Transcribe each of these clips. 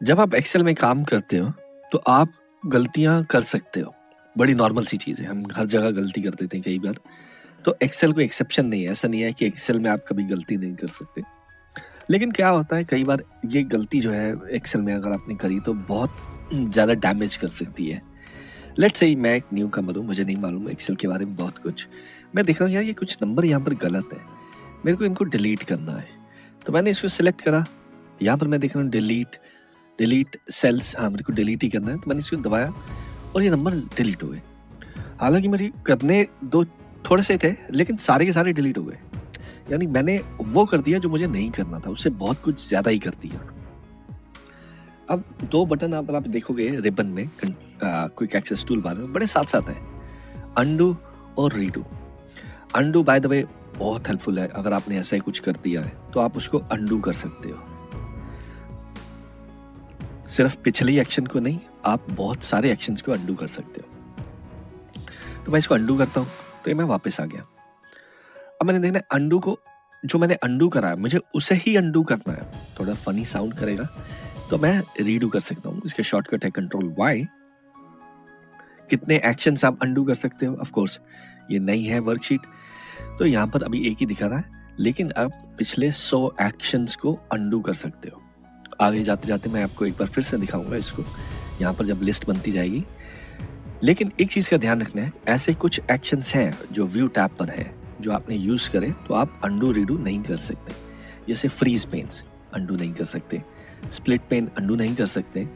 जब आप एक्सेल में काम करते हो तो आप गलतियां कर सकते हो। बड़ी नॉर्मल सी चीज़ है, हम हर जगह गलती कर देते हैं कई बार। तो एक्सेल कोई एक्सेप्शन नहीं है। ऐसा नहीं है कि एक्सेल में आप कभी गलती नहीं कर सकते। लेकिन क्या होता है, कई बार ये गलती जो है एक्सेल में अगर आपने करी तो बहुत ज़्यादा डैमेज कर सकती है। लेट्स से मैं एक न्यू कमर हूँ, मुझे नहीं मालूम एक्सेल के बारे में बहुत कुछ। मैं देख रहा हूँ यार ये कुछ नंबर यहाँ पर गलत है, मेरे को इनको डिलीट करना है। तो मैंने इसको सिलेक्ट करा। यहाँ पर मैं देख रहा हूँ डिलीट डिलीट सेल्स, हाँ मेरे को डिलीट ही करना है। तो मैंने इसको दबाया और ये नंबर डिलीट हो गए। हालांकि मेरे करने दो थोड़े से थे, लेकिन सारे के सारे डिलीट हो गए। यानी मैंने वो कर दिया जो मुझे नहीं करना था, उससे बहुत कुछ ज्यादा ही कर दिया। अब दो बटन आप देखोगे रिबन में, क्विक एक्सेस टूल बार में बड़े साथ साथ है, अंडू और redo. Undo by the way बहुत हेल्पफुल है। अगर आपने ऐसा ही कुछ कर दिया है तो आप उसको अंडू कर सकते हो। सिर्फ पिछले एक्शन को नहीं, आप बहुत सारे एक्शंस को अंडू कर सकते हो। तो मैं इसको अंडू करता हूँ तो ये मैं वापस आ गया। अब मैंने देखना अंडू को, जो मैंने अंडू करा है मुझे उसे ही अंडू करना है। थोड़ा फनी साउंड करेगा तो मैं रीडू कर सकता हूँ। इसके शॉर्टकट है कंट्रोल वाई। कितने एक्शंस आप अंडू कर सकते हो? ऑफ कोर्स ये नई है वर्कशीट, तो यहाँ पर अभी एक ही दिखा रहा है, लेकिन आप पिछले 100 एक्शंस को अंडू कर सकते हो। आगे जाते जाते मैं आपको एक बार फिर से दिखाऊंगा इसको, यहाँ पर जब लिस्ट बनती जाएगी। लेकिन एक चीज़ का ध्यान रखना है, ऐसे कुछ एक्शंस हैं जो व्यू टैब पर है, जो आपने यूज करे तो आप अंडू रीडू नहीं कर सकते। जैसे फ्रीज पेन्स अंडू नहीं कर सकते, स्प्लिट पेन अंडू नहीं कर सकते,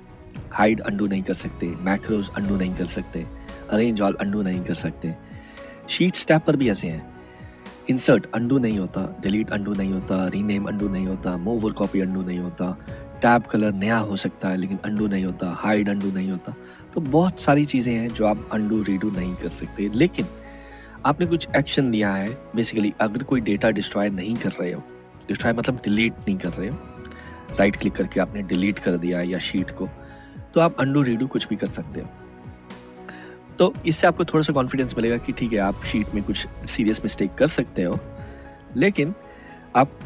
हाइड अंडू नहीं कर सकते, मैक्रोज अंडू नहीं कर सकते, अरेंज ऑल अंडू नहीं कर सकते। शीट टैब पर भी ऐसे हैं, इंसर्ट अंडू नहीं होता, डिलीट अंडू नहीं होता, रीनेम अंडू नहीं होता, मूव और कॉपी अंडू नहीं होता, टैब कलर नया हो सकता है लेकिन अंडू नहीं होता, हाइड अंडू नहीं होता। तो बहुत सारी चीज़ें हैं जो आप अंडू रीडू नहीं कर सकते। लेकिन आपने कुछ एक्शन लिया है, बेसिकली अगर कोई डेटा डिस्ट्रॉय नहीं कर रहे हो, डिस्ट्रॉय मतलब डिलीट नहीं कर रहे हो, राइट क्लिक करके आपने डिलीट कर दिया या शीट को, तो आप अंडू रीडू कुछ भी कर सकते हो। तो इससे आपको थोड़ा सा कॉन्फिडेंस मिलेगा कि ठीक है आप शीट में कुछ सीरियस मिस्टेक कर सकते हो, लेकिन आप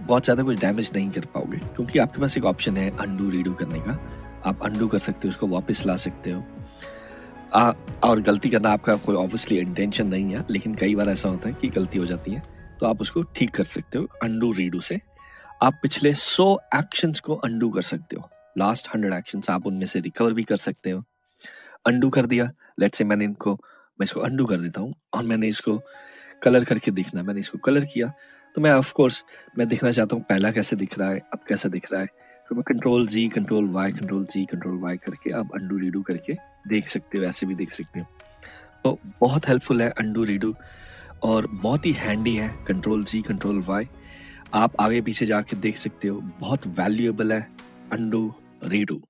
बहुत ज़्यादा कुछ डैमेज नहीं कर पाओगे, क्योंकि आपके पास एक ऑप्शन है अंडू रीडू करने का। आप अंडू कर सकते हो, उसको वापस ला सकते हो। और गलती करना आपका कोई ऑब्वियसली इंटेंशन नहीं है, लेकिन कई बार ऐसा होता है कि गलती हो जाती है, तो आप उसको ठीक कर सकते हो अंडू रीडू से। आप पिछले 100 एक्शंस को अंडू कर सकते हो। लास्ट 100 एक्शंस आप उनमें से रिकवर भी कर सकते हो। अंडू कर दिया, लेट्स से मैं इसको अंडू कर देता हूँ और मैंने इसको कलर करके देखना है। मैंने इसको कलर किया तो मैं ऑफ कोर्स मैं देखना चाहता हूँ पहला कैसे दिख रहा है, अब कैसा दिख रहा है। तो मैं कंट्रोल जी कंट्रोल वाई करके आप अंडू रीडू करके देख सकते हो, ऐसे भी देख सकते हो। तो बहुत हेल्पफुल है अंडू रीडू और बहुत ही हैंडी है कंट्रोल जी कंट्रोल वाई। आप आगे पीछे जाके देख सकते हो, बहुत वैल्यूएबल है अंडू रीडू।